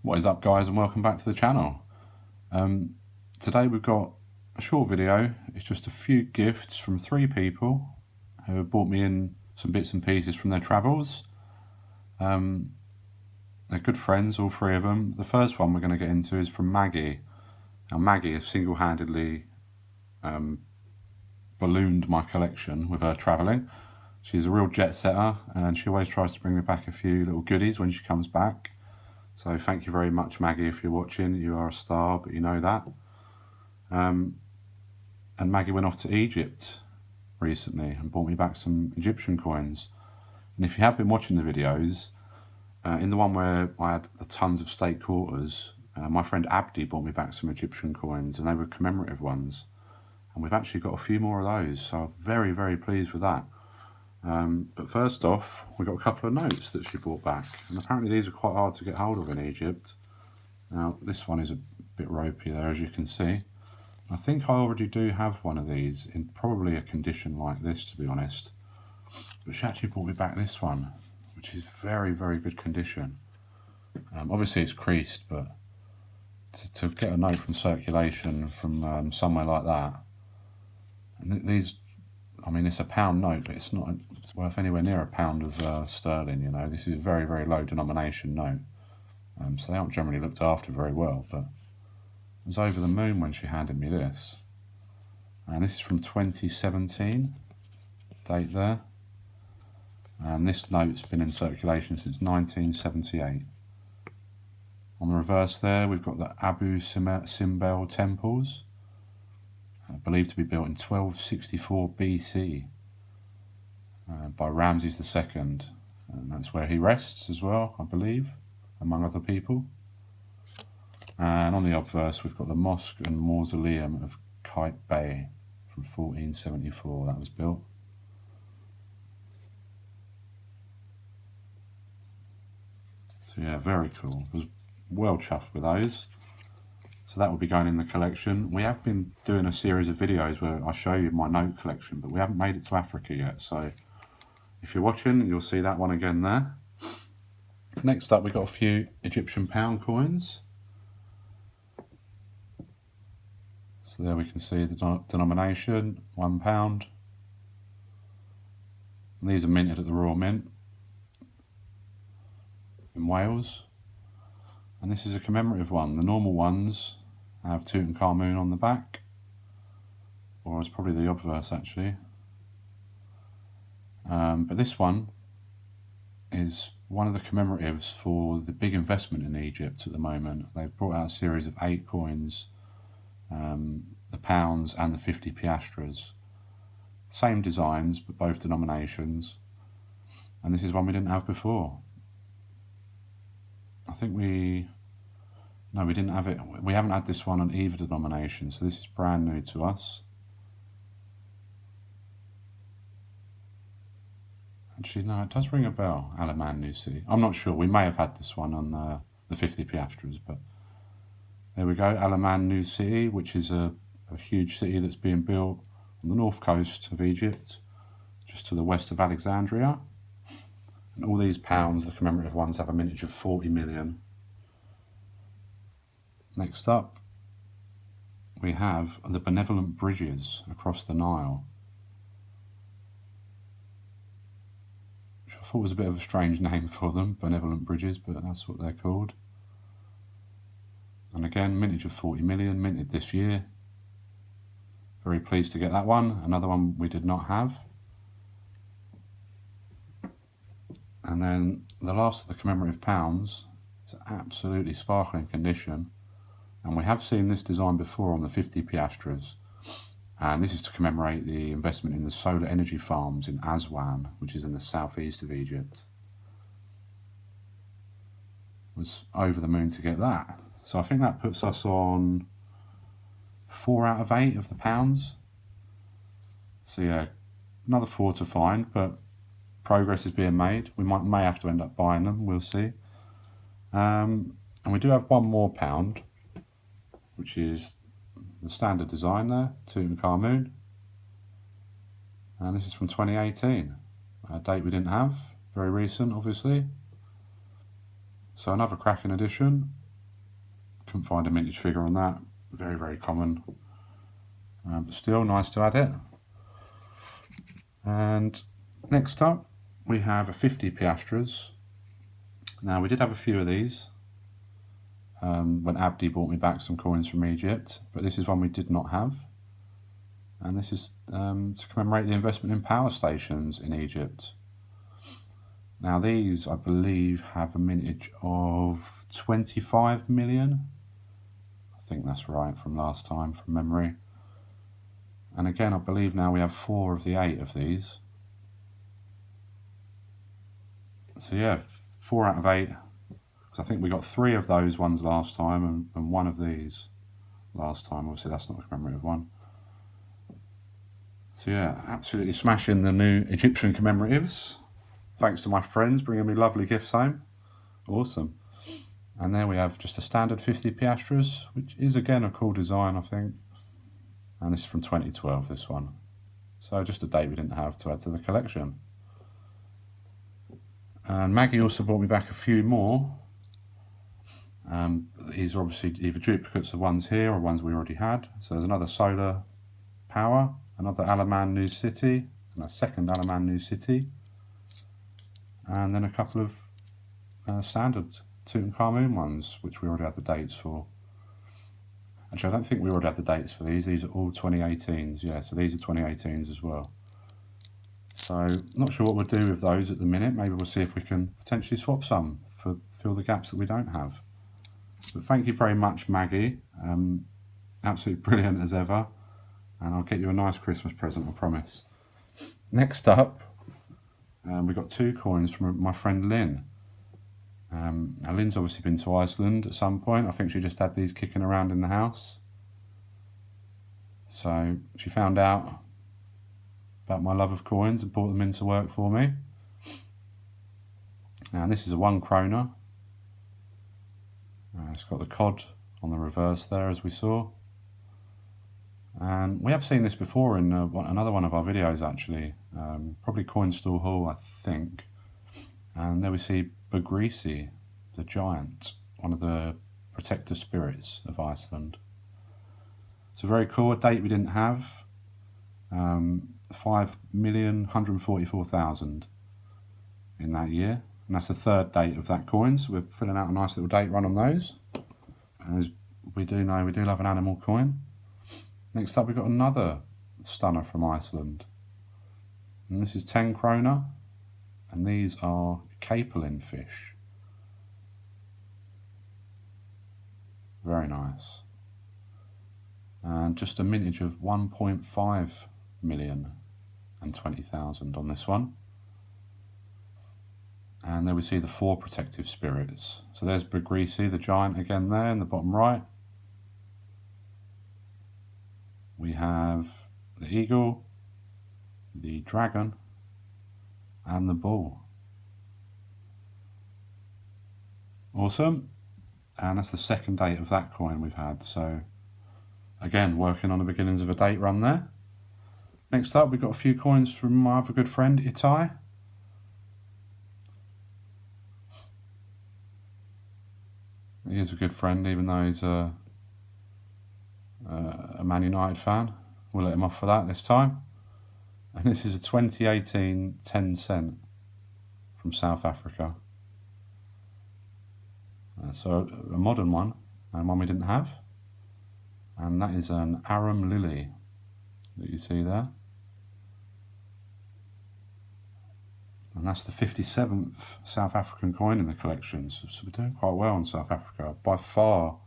What is up, guys, and welcome back to the channel. Today we've got a short video. It's just a few gifts from 3 people who have brought me in some bits and pieces from their travels. They're good friends, all 3 of them. The first one we're going to get into is from Maggie. Now, Maggie has single-handedly ballooned my collection with her travelling. She's a real jet setter, and she always tries to bring me back a few little goodies when she comes back. So thank you very much, Maggie, if you're watching. You are a star, but you know that. And Maggie went off to Egypt recently and brought me back some Egyptian coins. And if you have been watching the videos, in the one where I had the tons of state quarters, my friend Abdi brought me back some Egyptian coins, and they were commemorative ones. And we've actually got a few more of those, so I'm very, very pleased with that. But first off, we got a couple of notes that she brought back, and apparently these are quite hard to get hold of in Egypt. Now, this one is a bit ropey there, as you can see. I think I already do have one of these in probably a condition like this, to be honest. But she actually brought me back this one, which is very, very good condition. Obviously it's creased, but to get a note from circulation from somewhere like that, and these, I mean, it's a pound note, but it's not worth anywhere near a pound of sterling, you know. This is a very, very low denomination note. So they aren't generally looked after very well, but I was over the moon when she handed me this. And this is from 2017, date there. And this note's been in circulation since 1978. On the reverse there, we've got the Abu Simbel temples, believed to be built in 1264 BC by Ramses II. And that's where he rests as well, I believe, among other people. And on the obverse, we've got the mosque and mausoleum of Kite Bay from 1474. That was built. So yeah, very cool. I was well chuffed with those. So that will be going in the collection. We have been doing a series of videos where I show you my note collection, but we haven't made it to Africa yet. So if you're watching, you'll see that one again there. Next up, we've got a few Egyptian pound coins. So there we can see the denomination, £1. And these are minted at the Royal Mint in Wales. And this is a commemorative one. The normal ones have Tutankhamun on the back, or it's probably the obverse actually. But this one is one of the commemoratives for the big investment in Egypt at the moment. They've brought out a series of 8 coins, the pounds and the 50 piastres. Same designs, but both denominations. And this is one we didn't have before. I think we didn't have it. We haven't had this one on either denomination, so this is brand new to us. Actually, no, it does ring a bell, Alaman New City. I'm not sure. We may have had this one on the 50 piastres, but there we go. Alaman New City, which is a huge city that's being built on the north coast of Egypt, just to the west of Alexandria. And all these pounds, the commemorative ones, have a mintage of 40 million. Next up, we have the benevolent bridges across the Nile, which I thought was a bit of a strange name for them, benevolent bridges, but that's what they're called. And again, mintage of 40 million, minted this year. Very pleased to get that one. Another one we did not have. And then the last of the commemorative pounds is absolutely sparkling condition. And we have seen this design before on the 50 piastres. And this is to commemorate the investment in the solar energy farms in Aswan, which is in the southeast of Egypt. Was over the moon to get that. So I think that puts us on 4 out of 8 of the pounds. So yeah, another 4 to find, but progress is being made. We may have to end up buying them, we'll see. And we do have one more pound, which is the standard design there, Tutankhamun. And this is from 2018, a date we didn't have, very recent obviously. So another cracking edition. Couldn't find a mintage figure on that. Very, very common. But still nice to add it. And next up, we have a 50 piastres. Now, we did have a few of these when Abdi bought me back some coins from Egypt, but this is one we did not have. And this is to commemorate the investment in power stations in Egypt. Now, these, I believe, have a mintage of 25 million. I think that's right from last time, from memory. And again, I believe now we have 4 of the 8 of these. So yeah, 4 out of 8. Because I think we got 3 of those ones last time and 1 of these last time. Obviously, that's not a commemorative one. So yeah, absolutely smashing the new Egyptian commemoratives. Thanks to my friends bringing me lovely gifts home. Awesome. And there we have just a standard 50 piastres, which is again a cool design, I think. And this is from 2012, this one. So just a date we didn't have to add to the collection. And Maggie also brought me back a few more. These are obviously either duplicates of ones here or ones we already had. So there's another solar power, another Alaman New City, and a second Alaman New City. And then a couple of standard Tutankhamun ones, which we already had the dates for. Actually, I don't think we already had the dates for these. These are all 2018s. Yeah, so these are 2018s as well. So, not sure what we'll do with those at the minute. Maybe we'll see if we can potentially swap some for fill the gaps that we don't have. But thank you very much, Maggie. Absolutely brilliant as ever. And I'll get you a nice Christmas present, I promise. Next up, we've got 2 coins from my friend Lynne. Now Lynne's obviously been to Iceland at some point. I think she just had these kicking around in the house. So she found out about my love of coins and brought them into work for me. And this is a 1 kroner. It's got the cod on the reverse there, as we saw. And we have seen this before in another one of our videos, actually. Probably Coinstar Hall, I think. And there we see Bagrisi, the giant, one of the protector spirits of Iceland. So very cool, a date we didn't have. 5,144,000 in that year. And that's the 3rd date of that coin, so we're filling out a nice little date run on those. As we do know, we do love an animal coin. Next up, we've got another stunner from Iceland. And this is 10 kroner. And these are capelin fish. Very nice. And just a mintage of 1.5 million and 20,000 on this one. And there we see the 4 protective spirits. So there's Bagrisi, the giant, again there in the bottom right. We have the eagle, the dragon, and the bull. Awesome. And that's the 2nd date of that coin we've had. So again, working on the beginnings of a date run there. Next up, we've got a few coins from my other good friend, Itayi. He is a good friend, even though he's a Man United fan. We'll let him off for that this time. And this is a 2018 10 cent from South Africa. So a modern one, and one we didn't have. And that is an Arum Lilly that you see there. And that's the 57th South African coin in the collection. So we're doing quite well in South Africa. By far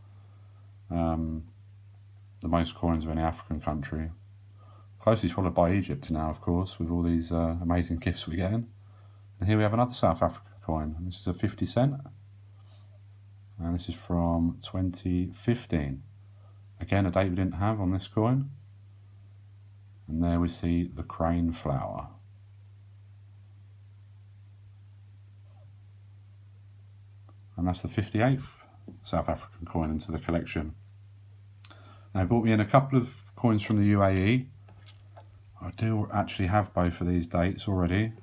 the most coins of any African country. Closely followed by Egypt now, of course, with all these amazing gifts we're getting. And here we have another South African coin. And this is a 50 cent. And this is from 2015. Again, a date we didn't have on this coin. And there we see the crane flower. And that's the 58th South African coin into the collection. Now, I brought me in a couple of coins from the UAE. I do actually have both of these dates already,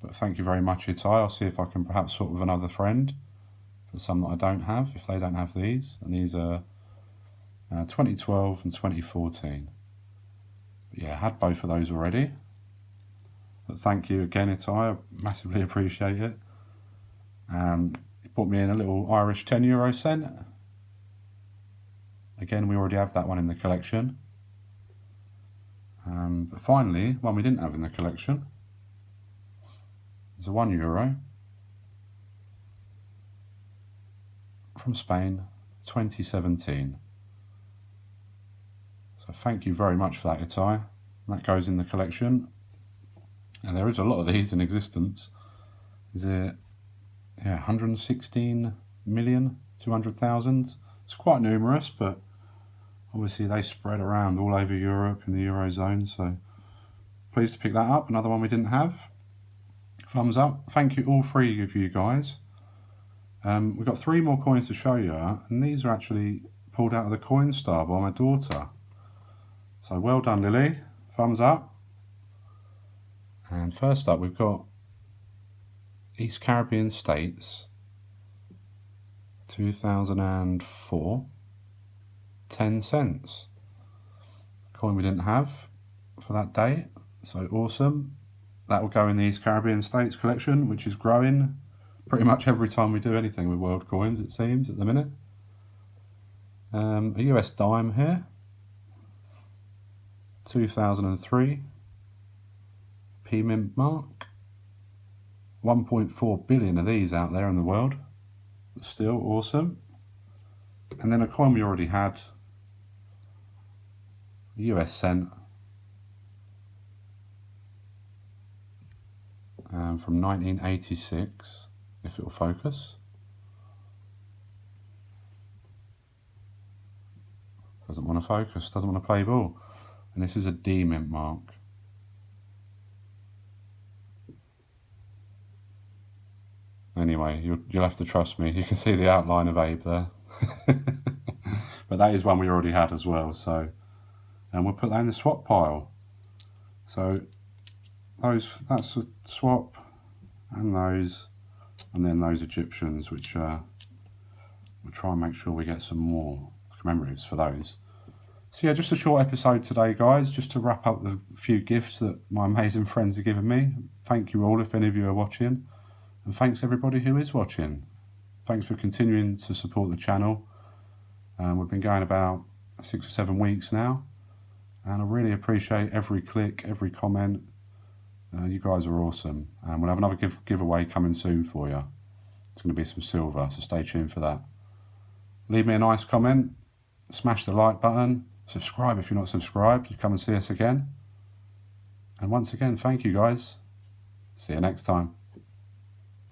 but thank you very much, Itayi. I'll see if I can perhaps swap with another friend for some that I don't have, if they don't have these. And these are 2012 and 2014. But yeah, I had both of those already. But thank you again, Itayi, I massively appreciate it. And it brought me in a little Irish 10 cent. Again, we already have that one in the collection. But finally, one we didn't have in the collection is a €1 from Spain, 2017. So thank you very much for that, Itayi. That goes in the collection. And there is a lot of these in existence. Is it, yeah, 116,200,000? It's quite numerous, but obviously they spread around all over Europe in the Eurozone, so pleased to pick that up. Another one we didn't have. Thumbs up. Thank you, all three of you guys. We've got 3 more coins to show you, and these are actually pulled out of the Coinstar by my daughter. So well done, Lilly. Thumbs up. And first up, we've got East Caribbean States, 2004, 10 cents. Coin we didn't have for that date, so awesome. That will go in the East Caribbean States collection, which is growing pretty much every time we do anything with world coins, it seems, at the minute. A US dime here, 2003, P mint mark. 1.4 billion of these out there in the world, but still awesome. And then a coin we already had, a US cent, from 1986, if it'll focus. Doesn't want to focus, doesn't want to play ball. And this is a D mint mark. Anyway, you'll have to trust me. You can see the outline of Abe there. But that is one we already had as well. So, and we'll put that in the swap pile. So that's a swap, and then those Egyptians, which we'll try and make sure we get some more commemoratives for those. So yeah, just a short episode today, guys, just to wrap up the few gifts that my amazing friends have given me. Thank you all if any of you are watching, and thanks everybody who is watching. Thanks for continuing to support the channel. We've been going about 6 or 7 weeks now, and I really appreciate every click, every comment. You guys are awesome, and we'll have another giveaway coming soon for you. It's going to be some silver, so stay tuned for that. Leave me a nice comment, smash the like button, subscribe if you're not subscribed, come and see us again. And once again, thank you guys. See you next time.